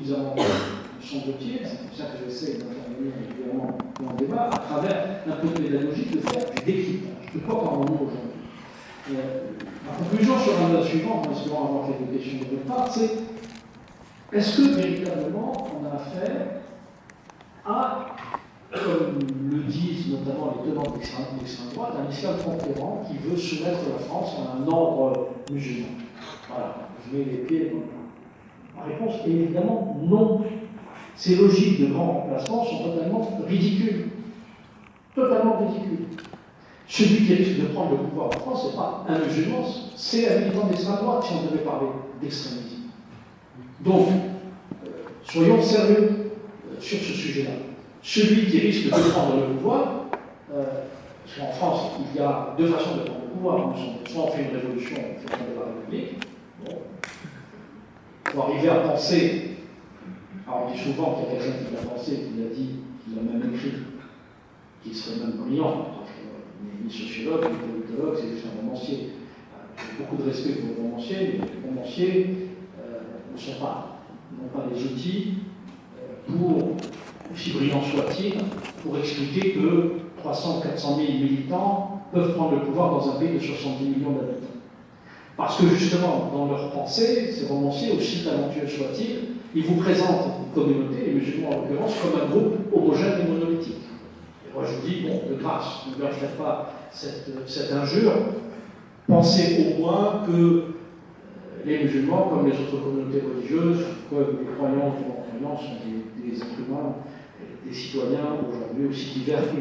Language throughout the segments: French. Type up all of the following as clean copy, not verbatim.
nous avons, me semble-t-il, c'est pour ça que j'essaie d'intervenir évidemment dans le débat, à travers un peu de pédagogie, de faire du décryptage. De quoi parlons-nous aujourd'hui? Ma conclusion sera la suivante, en espérant avoir quelques questions de votre part, c'est est-ce que véritablement on a affaire à, comme le disent notamment les tenants d'extrême droite, un islam conquérant qui veut soumettre la France à un ordre musulman? Voilà, je mets les pieds dans le plat. La réponse est évidemment non. Ces logiques de grand remplacement sont totalement ridicules. Totalement ridicules. Celui qui risque de prendre le pouvoir en France, ce n'est pas un musulman, c'est un militant d'extrême droite, si on devait parler d'extrémisme. Donc, soyons sérieux sur ce sujet-là. Celui qui risque de prendre le pouvoir, parce qu'en France, il y a deux façons de prendre le pouvoir. Soit on fait une révolution, on fait tomber la République. Bon. Pour arriver à penser, alors on dit souvent qu'il y a quelqu'un qui l'a pensé, qui l'a dit, qui l'a même écrit, qui serait même brillant, ni sociologue, ni politologue, c'est juste un romancier. J'ai beaucoup de respect pour les romanciers, mais les romanciers n'ont pas les outils pour, aussi brillants soient-ils, pour expliquer que 300 ou 400 000 militants peuvent prendre le pouvoir dans un pays de 70 millions d'habitants. Parce que justement, dans leur pensée, ces romanciers, aussi talentueux soient-ils, ils vous présentent une communauté, les musulmans en l'occurrence, comme un groupe homogène et monolithique. Et moi je vous dis, bon, de grâce, ne leur faites pas cette injure, pensez au moins que les musulmans, comme les autres communautés religieuses, comme les croyants ou non-croyants, sont des êtres humains, des citoyens aujourd'hui aussi divers que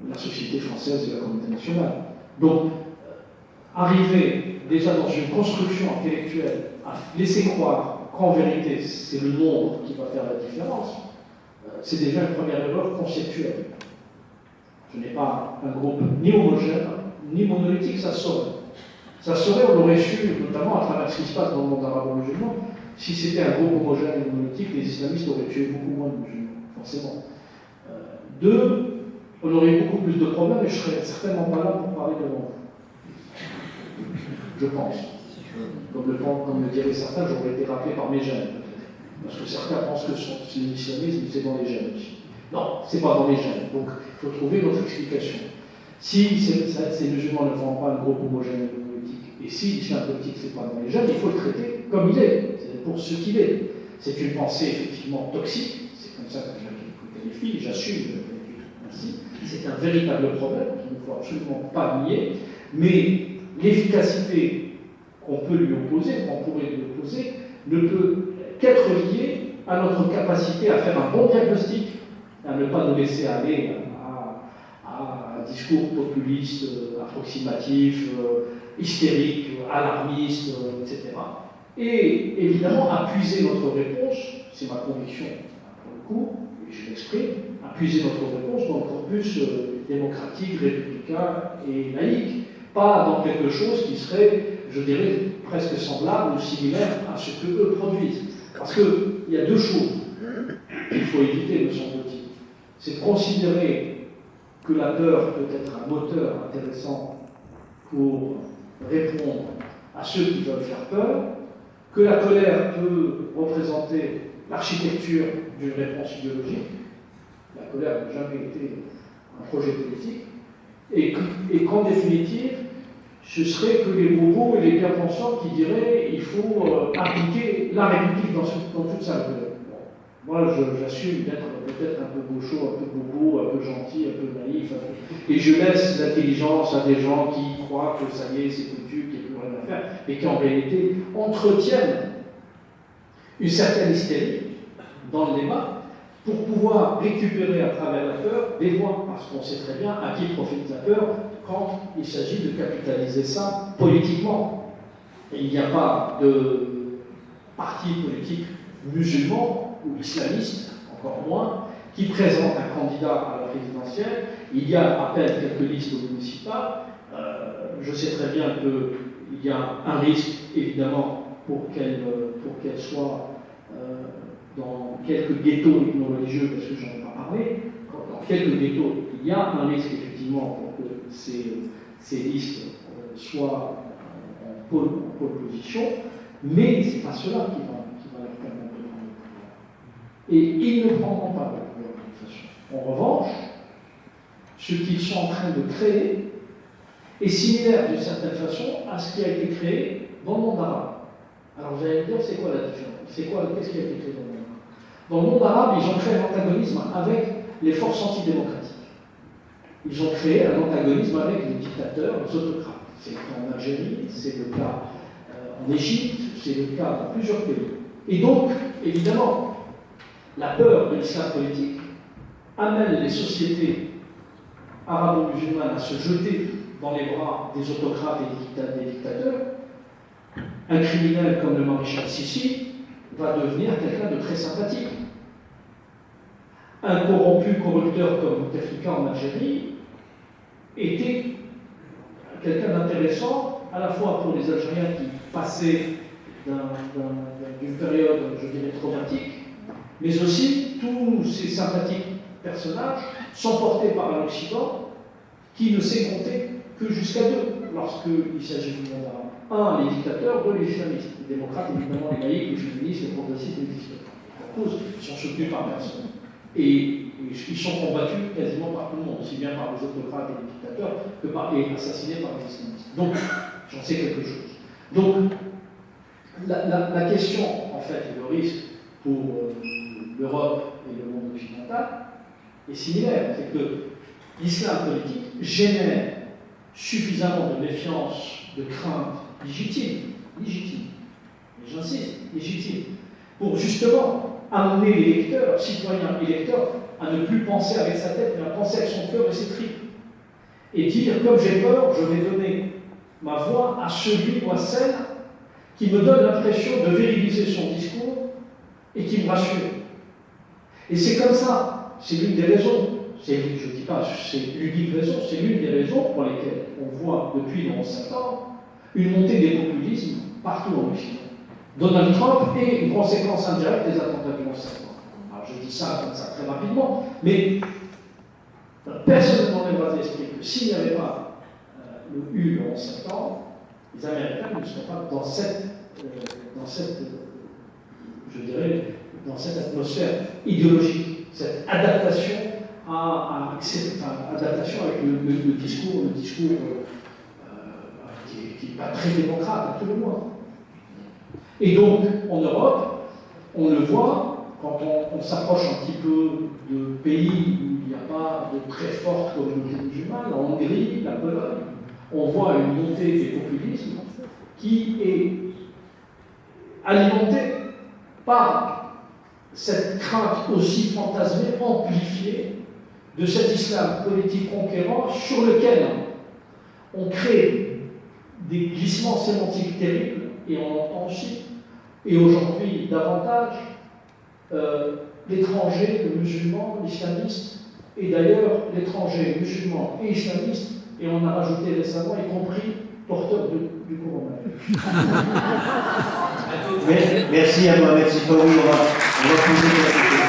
la société française et la communauté nationale. Donc, arriver déjà dans une construction intellectuelle à laisser croire qu'en vérité c'est le nombre qui va faire la différence, c'est déjà une première erreur conceptuelle. Ce n'est pas un groupe ni homogène, ni monolithique, ça saurait. Ça saurait, on l'aurait su, notamment à travers ce qui se passe dans le monde arabo-musulman, si c'était un groupe homogène et monolithique, les islamistes auraient tué beaucoup moins de musulmans, forcément. Deux, on aurait eu beaucoup plus de problèmes et je serais certainement pas là pour parler devant vous. Je pense. Comme le diraient certains, j'aurais été rappelé par mes gènes, peut-être. Parce que certains pensent que l'islamisme, c'est dans les gènes aussi. Non, c'est pas dans les gènes. Donc, il faut trouver notre explication. Si ces musulmans ne forment pas un groupe homogène et politique, et si l'islam politique, c'est pas dans les gènes, il faut le traiter comme il est, c'est pour ce qu'il est. C'est une pensée effectivement toxique, c'est comme ça que je le qualifie, j'assume ainsi. C'est un véritable problème qu'il ne faut absolument pas nier, mais l'efficacité qu'on peut lui opposer, qu'on pourrait lui opposer, ne peut qu'être liée à notre capacité à faire un bon diagnostic, à ne pas nous laisser aller à un discours populiste, approximatif, hystérique, alarmiste, etc. Et évidemment, à puiser notre réponse, c'est ma conviction pour le coup, et je l'exprime, à puiser notre réponse dans le corpus démocratique, républicain et laïque, pas dans quelque chose qui serait, je dirais, presque semblable ou similaire à ce que eux produisent. Parce qu'il y a deux choses qu'il faut éviter, me semble-t-il. C'est de considérer que la peur peut être un moteur intéressant pour répondre à ceux qui veulent faire peur, que la colère peut représenter l'architecture d'une réponse idéologique. La colère n'a jamais été un projet politique. Et qu'en définitive, ce serait que les bobos et les bien-pensants qui diraient qu'il faut appliquer la République dans toute sa valeur. Moi, j'assume d'être peut-être un peu gaucho, un peu bobo, un peu gentil, un peu naïf, et je laisse l'intelligence à des gens qui croient que ça y est, c'est foutu, qu'il n'y a plus rien à faire, et qui en réalité entretiennent une certaine hystérie dans le débat pour pouvoir récupérer à travers la peur des voix, parce qu'on sait très bien à qui profite la peur quand il s'agit de capitaliser ça politiquement. Et il n'y a pas de parti politique musulman ou islamiste, encore moins, qui présente un candidat à la présidentielle. Il y a à peine quelques listes au municipal. Je sais très bien qu'il y a un risque, évidemment, pour qu'elle soit dans quelques ghettos ethno-religieux, parce que j'en ai pas parlé. Dans quelques ghettos, il y a un risque, effectivement, pour que ces listes soient en pôle position, mais ce n'est pas cela qui va va leur permettre de prendre le pouvoir. Et ils ne prendront pas le pouvoir de toute façon. En revanche, ce qu'ils sont en train de créer est similaire d'une certaine façon à ce qui a été créé dans le monde arabe. Alors vous allez me dire, c'est quoi la différence? Qu'est-ce qui a été créé dans le monde arabe? Dans le monde arabe, ils ont créé un antagonisme avec les forces antidémocratiques. Ils ont créé un antagonisme avec les dictateurs, les autocrates. C'est le cas en Algérie, c'est le cas en Égypte, c'est le cas dans plusieurs pays. Et donc, évidemment, la peur de l'islam politique amène les sociétés arabo-musulmanes à se jeter dans les bras des autocrates et des dictateurs. Un criminel comme le maréchal Sissi va devenir quelqu'un de très sympathique. Un corrompu corrupteur comme Bouteflika en Algérie était quelqu'un d'intéressant, à la fois pour les Algériens qui passaient d'une période, je dirais, traumatique, mais aussi tous ces sympathiques personnages sont portés par un Occident qui ne sait compter que jusqu'à deux lorsqu'il s'agit du monde arabe. Un, les dictateurs, deux, les islamistes. Les démocrates, évidemment, les laïcs, les féministes, les progressistes n'existent pas. Tous sont soutenus par personne. Et ils sont combattus quasiment par tout le monde, aussi bien par les autocrates et les dictateurs et assassinés par les islamistes. Donc, j'en sais quelque chose. Donc, la question, en fait, le risque pour l'Europe et le monde occidental est similaire. C'est que l'islam politique génère suffisamment de méfiance, de crainte légitime, mais j'insiste, légitime, pour justement amener l'électeur, citoyen électeur, à ne plus penser avec sa tête, mais à penser avec son cœur et ses tripes. Et dire, comme j'ai peur, je vais donner ma voix à celui ou à celle qui me donne l'impression de vérifier son discours et qui me rassure. Et c'est comme ça, c'est l'une des raisons, je ne dis pas c'est l'unique raison, c'est l'une des raisons pour lesquelles on voit depuis le 11 septembre une montée des populismes partout en Occident. Donald Trump est une conséquence indirecte des attentats du 11 septembre. Alors je dis ça comme ça très rapidement, mais personne ne m'enlèvera de l'esprit que s'il n'y avait pas eu le 11 septembre, les Américains ne seraient pas dans cette je dirais, dans cette atmosphère idéologique, cette adaptation adaptation avec le discours qui n'est pas très démocrate, à tout le moins. Et donc, en Europe, on le voit, quand on s'approche un petit peu de pays où il n'y a pas de très forte communauté musulmane, la Hongrie, la Pologne, on voit une montée des populismes qui est alimentée par cette crainte aussi fantasmée, amplifiée, de cet islam politique conquérant sur lequel on crée des glissements sémantiques terribles, et on entend aussi, et aujourd'hui davantage, l'étranger, le musulman, l'islamiste, et d'ailleurs l'étranger, musulman et islamiste, et on a rajouté récemment, y compris porteur du coronavirus. Merci à Mohamed Sifawi, on va poser la question.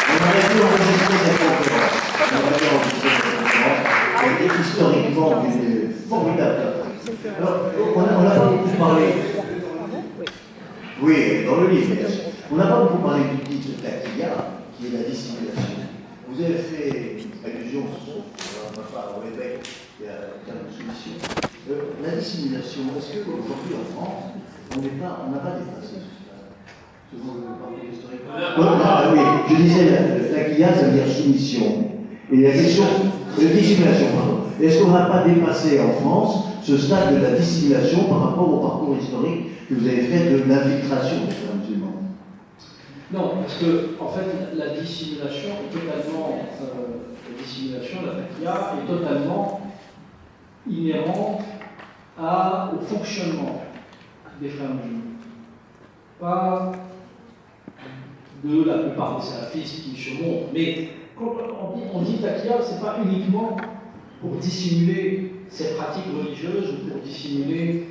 On aurait pu enregistrer cette conférence. Elle est historiquement une formidable. Alors, on n'a pas beaucoup parlé. Oui, dans le livre, bien sûr. On n'a pas beaucoup parlé du titre Taqiya, qui est la dissimulation. Vous avez fait allusion au évêque, il y a un terme de soumission. La dissimulation, est-ce qu'aujourd'hui en France, on n'a pas dépassé ce parcours historique? Oui, je disais, Taqiya, ça veut dire soumission. Et la question de dissimulation, pardon. Est-ce qu'on n'a pas dépassé en France ce stade de la dissimulation par rapport au parcours historique que vous avez fait de l'infiltration des frères musulmans? Non, parce que, en fait, la dissimulation est totalement, la taqiya est totalement inhérente au fonctionnement des frères musulmans. Pas de la plupart des salafistes qui se montrent, mais quand on dit taqiya, ce n'est pas uniquement pour dissimuler ses pratiques religieuses ou pour dissimuler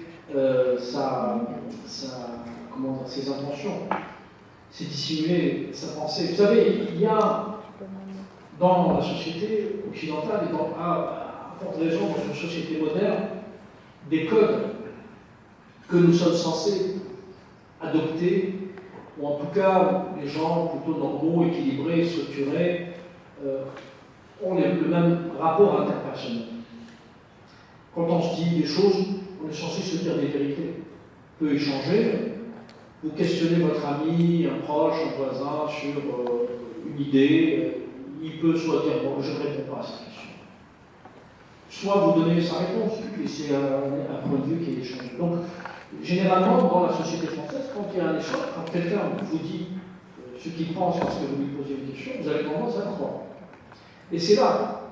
ses intentions. C'est dissimuler sa pensée. Vous savez, il y a dans la société occidentale et à forte raison dans une société moderne des codes que nous sommes censés adopter, ou en tout cas, les gens plutôt normaux, équilibrés, structurés, ont le même rapport interpersonnel. Quand on se dit des choses, on est censé se dire des vérités. On peut échanger, vous questionnez votre ami, un proche, un voisin sur une idée, il peut soit dire bon, je ne réponds pas à cette question. Soit vous donnez sa réponse, et c'est un point de vue qui est échangé. Donc, généralement, dans la société française, quand il y a un échange, quand quelqu'un vous dit ce qu'il pense parce que vous lui posez une question, vous avez tendance à le croire. Et c'est là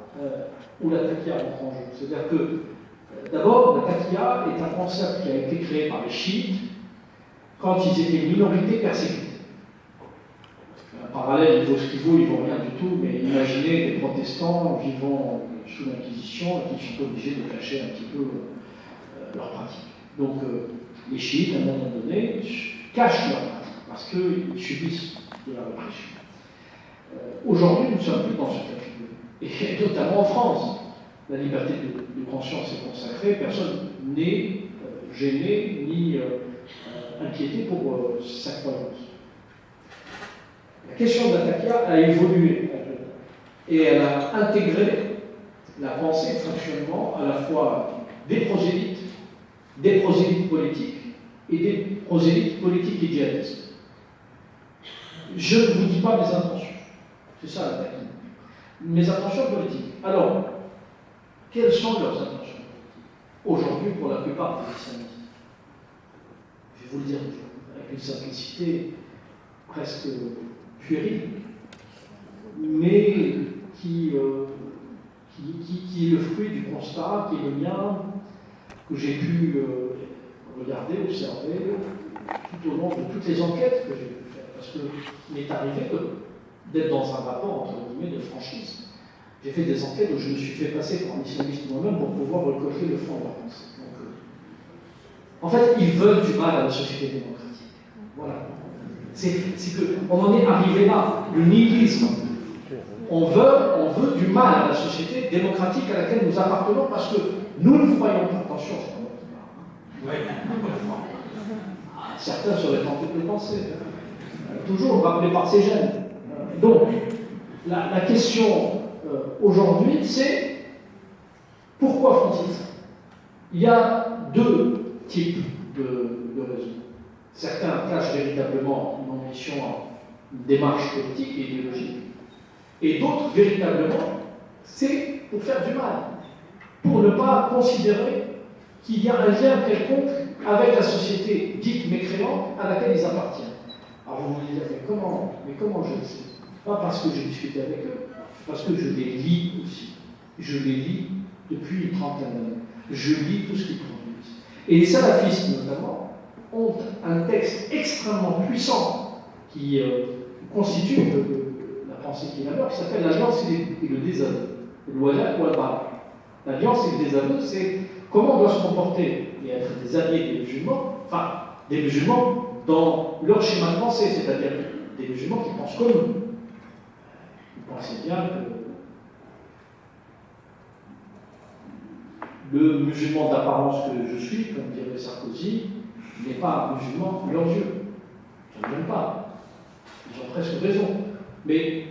où la taqiyya entre en jeu. C'est-à-dire que, d'abord, la taqiyya est un concept qui a été créé par les chiites quand ils étaient une minorité persécutée. Un parallèle, il vaut ce qu'il vaut, il ne vaut rien du tout, mais imaginez des protestants vivant sous l'Inquisition et qui sont obligés de cacher un petit peu leurs pratiques. Donc, les chiites, à un moment donné, cachent leurs pratiques parce qu'ils subissent de la répression. Aujourd'hui, nous ne sommes plus dans ce cas de figure. Et notamment en France, la liberté de conscience est consacrée, personne n'est gêné ni inquiété pour sa croyance. La question de la taqiyya a évolué et elle a intégré la pensée et le fonctionnement à la fois des prosélytes politiques et des prosélytes politiques et djihadistes. Je ne vous dis pas mes intentions, c'est ça la taqiyya. Mes intentions politiques. Alors, quelles sont leurs intentions politiques aujourd'hui pour la plupart des islamistes? Je vais vous le dire avec une simplicité presque puérile, mais qui est le fruit du constat, qui est le mien, que j'ai pu regarder, observer tout au long de toutes les enquêtes que j'ai pu faire. Parce qu'il m'est arrivé d'être dans un rapport, entre guillemets, de franchise. J'ai fait des enquêtes où je me suis fait passer pour un islamiste moi-même pour pouvoir recoller le fond de leur pensée. Donc, en fait, ils veulent du mal à la société démocratique. Voilà. C'est qu'on en est arrivé là, le nihilisme. On veut du mal à la société démocratique à laquelle nous appartenons parce que nous ne croyons pas. Attention, c'est pas moi qui parle. Certains seraient tentés de le penser. Toujours rappelé par ces gènes. Donc, la question aujourd'hui, c'est pourquoi font-ils ça? Il y a deux types de raisons. Certains cachent véritablement une ambition, une démarche politique et idéologique, et d'autres, véritablement, c'est pour faire du mal, pour ne pas considérer qu'il y a un lien quelconque avec la société dite mécréante à laquelle ils appartiennent. Alors vous me dites, mais comment je le sais? Pas parce que j'ai discuté avec eux, parce que je les lis aussi. Je les lis depuis une trentaine d'années. Je lis tout ce qu'ils produisent. Et les salafistes, notamment, ont un texte extrêmement puissant qui constitue la pensée qui est la leur, qui s'appelle l'alliance et le désaveu. L'ouala ou al-bara. L'alliance et le désaveu, c'est comment on doit se comporter et être des alliés des musulmans, enfin, des musulmans dans leur schéma de pensée, c'est-à-dire des musulmans qui pensent comme nous. Vous pensez bien que le musulman d'apparence que je suis, comme dirait Sarkozy, n'est pas un musulman leurs yeux. Ils ne l'aiment pas. Ils ont presque raison. Mais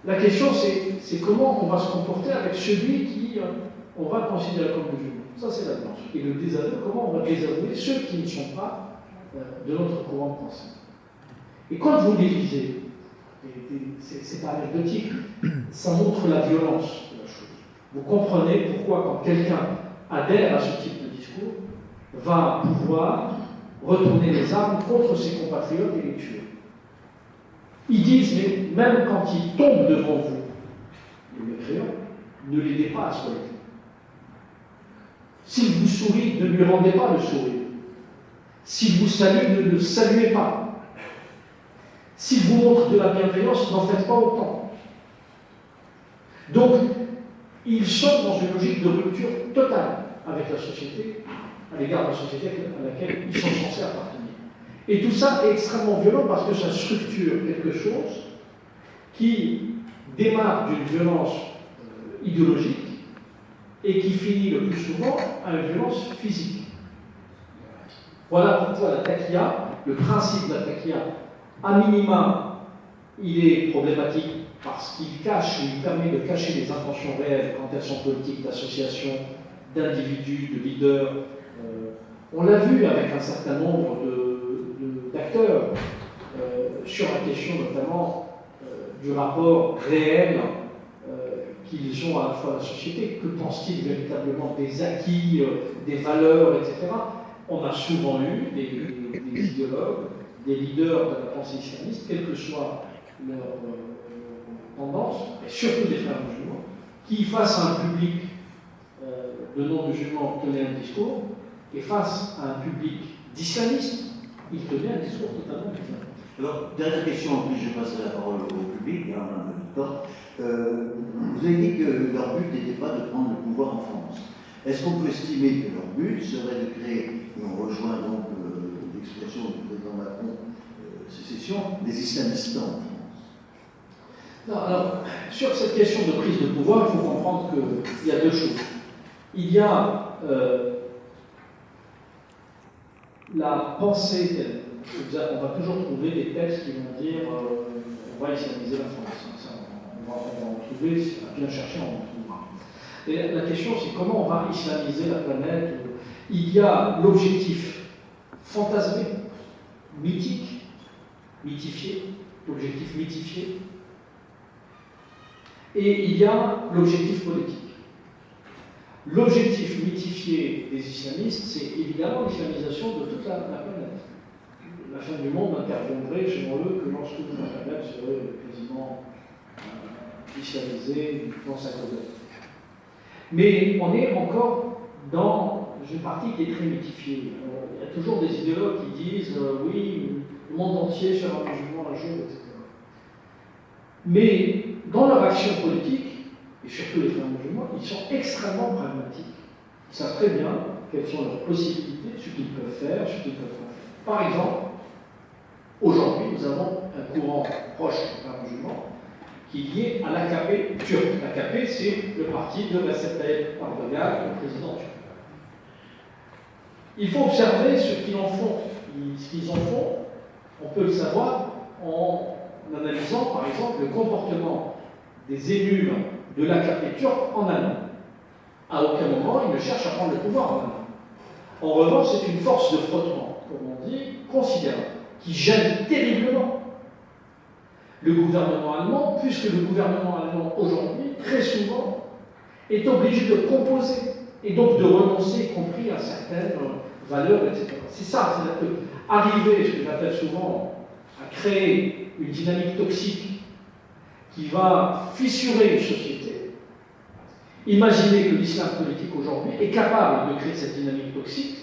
la question, c'est comment on va se comporter avec celui qui on va considérer comme musulman. Ça, c'est la blanche. Et le désaveu, comment on va désavouer ceux qui ne sont pas de notre courant de pensée. Et quand vous les lisez, c'est pas anecdotique, ça montre la violence de la chose. Vous comprenez pourquoi, quand quelqu'un adhère à ce type de discours, va pouvoir retourner les armes contre ses compatriotes et les tuer. Ils disent, mais même quand ils tombent devant vous, les mécréants, ne l'aidez pas à se relever. S'il vous sourit, ne lui rendez pas le sourire. S'il vous salue, ne le saluez pas. S'il vous montre de la bienveillance, n'en faites pas autant. Donc, ils sont dans une logique de rupture totale avec la société, à l'égard de la société à laquelle ils sont censés appartenir. Et tout ça est extrêmement violent parce que ça structure quelque chose qui démarre d'une violence idéologique et qui finit le plus souvent à une violence physique. Voilà pourquoi la taqiyya, le principe de la taqiyya, à minima, il est problématique parce qu'il cache, il permet de cacher les intentions réelles quand elles sont politiques, d'associations, d'individus, de leaders. On l'a vu avec un certain nombre d'acteurs sur la question notamment du rapport réel qu'ils ont à la fois à la société. Que pense-t-il véritablement des acquis, des valeurs, etc. On a souvent eu des idéologues, des leaders de la pensée islamiste, quelle que soit leur tendance, et surtout des frères musulmans, qui, face à un public de non-musulmans, tenaient un discours, et face à un public d'islamistes, ils tenaient un discours totalement différent. Alors, dernière question, en plus je passerai la parole au public, on a un peu de temps. Vous avez dit que leur but n'était pas de prendre le pouvoir en France. Est-ce qu'on peut estimer que leur but serait de créer, et on rejoint donc l'expression du président Macron, sécession, des islamistes en France? Non, alors, sur cette question de prise de pouvoir, il faut comprendre qu'il y a deux choses. Il y a la pensée, on va toujours trouver des textes qui vont dire on va islamiser la France. On va en trouver, si on va bien chercher, on en trouvera. Et la question, c'est comment on va islamiser la planète. Il y a l'objectif fantasmé, mythique, mythifié, l'objectif mythifié, et il y a l'objectif politique. L'objectif mythifié des islamistes, c'est évidemment l'islamisation de toute la planète. La fin du monde n'interviendrait, selon eux, que lorsque la planète serait quasiment islamisée dans sa globalité. Mais on est encore dans une partie qui est très mythifiée. Il y a toujours des idéologues qui disent oui, le monde entier sera musulman un jour, etc. Mais dans leur action politique, et surtout les frères musulmans, ils sont extrêmement pragmatiques. Ils savent très bien quelles sont leurs possibilités, ce qu'ils peuvent faire, ce qu'ils peuvent pas faire. Par exemple, aujourd'hui, nous avons un courant proche des frères musulmans qui est lié à l'AKP turc. L'AKP, c'est le parti de Recep Tayyip Erdogan, le président turc. Il faut observer ce qu'ils en font. Ce qu'ils en font, on peut le savoir en analysant, par exemple, le comportement des élus de l'AKP turc en Allemagne. À aucun moment, ils ne cherchent à prendre le pouvoir en Allemagne. En revanche, c'est une force de frottement, comme on dit, considérable, qui gêne terriblement le gouvernement allemand, puisque le gouvernement allemand, aujourd'hui, très souvent, est obligé de composer, et donc de renoncer, y compris à certaines valeurs, etc. C'est ça, c'est arriver, ce que j'appelle souvent, à créer une dynamique toxique qui va fissurer une société. Imaginez que l'islam politique aujourd'hui est capable de créer cette dynamique toxique,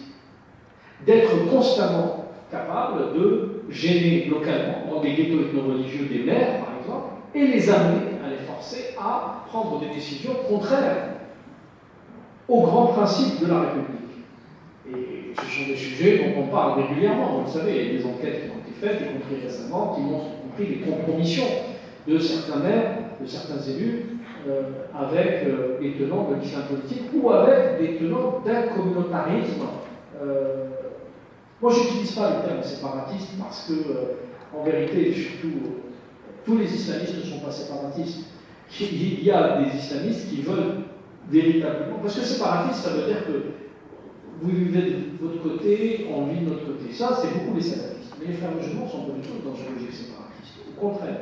d'être constamment capable de gêner localement, dans des ghettos ethno-religieux des maires, par exemple, et les amener, à les forcer à prendre des décisions contraires aux grands principes de la République. Et ce sont des sujets dont on parle régulièrement. Vous le savez, il y a des enquêtes qui ont été faites, y compris récemment, qui montrent y compris les compromissions de certains maires, de certains élus, avec les tenants de l'islam politique ou avec des tenants d'un communautarisme. Moi, je n'utilise pas le terme séparatiste parce que, en vérité, surtout, tous les islamistes ne sont pas séparatistes. Il y a des islamistes qui veulent véritablement. Parce que séparatiste, ça veut dire que vous vivez de votre côté, on vit de notre côté. Ça, c'est beaucoup les salafistes. Mais les frères musulmans sont pas du tout dans une logique séparatiste. Au contraire.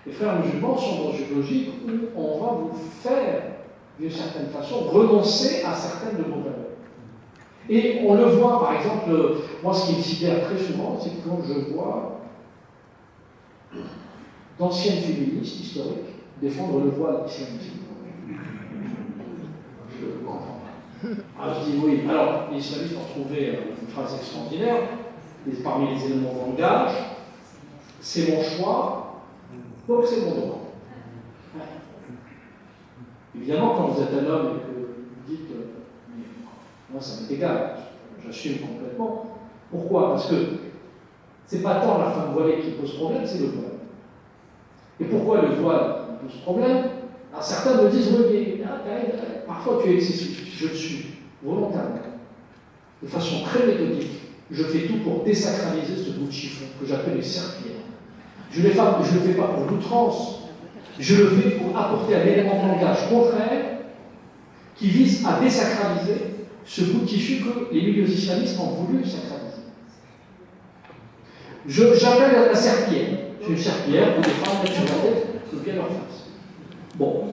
Les frères musulmans sont dans une logique où on va vous faire, d'une certaine façon, renoncer à certaines de vos valeurs. Et on le voit, par exemple, moi ce qui me sidère très souvent, c'est que quand je vois d'anciennes féministes historiques défendre le voile islamique. Je ne comprends pas. Ah, je dis oui. Alors, les islamistes ont trouvé une phrase extraordinaire, parmi les éléments de langage, c'est mon choix, donc c'est mon droit. Évidemment, quand vous êtes un homme et que vous dites moi, ça m'est égal, j'assume complètement. Pourquoi? Parce que c'est pas tant la femme voilée qui pose problème, c'est le voile. Et pourquoi le voile pose problème? Alors certains me disent, oui, mais parfois tu es excessif. Je le suis, volontairement, de façon très méthodique. je fais tout pour désacraliser ce bout de chiffon que j'appelle les serpillères. Je ne le fais pas pour l'outrance, je le fais pour apporter un élément de langage contraire qui vise à désacraliser ce bout de tissu que les milieux islamistes ont voulu sacraliser. J'appelle la serpillière. C'est une serpillière où les femmes mettent sur la tête le pied à leur face. Bon.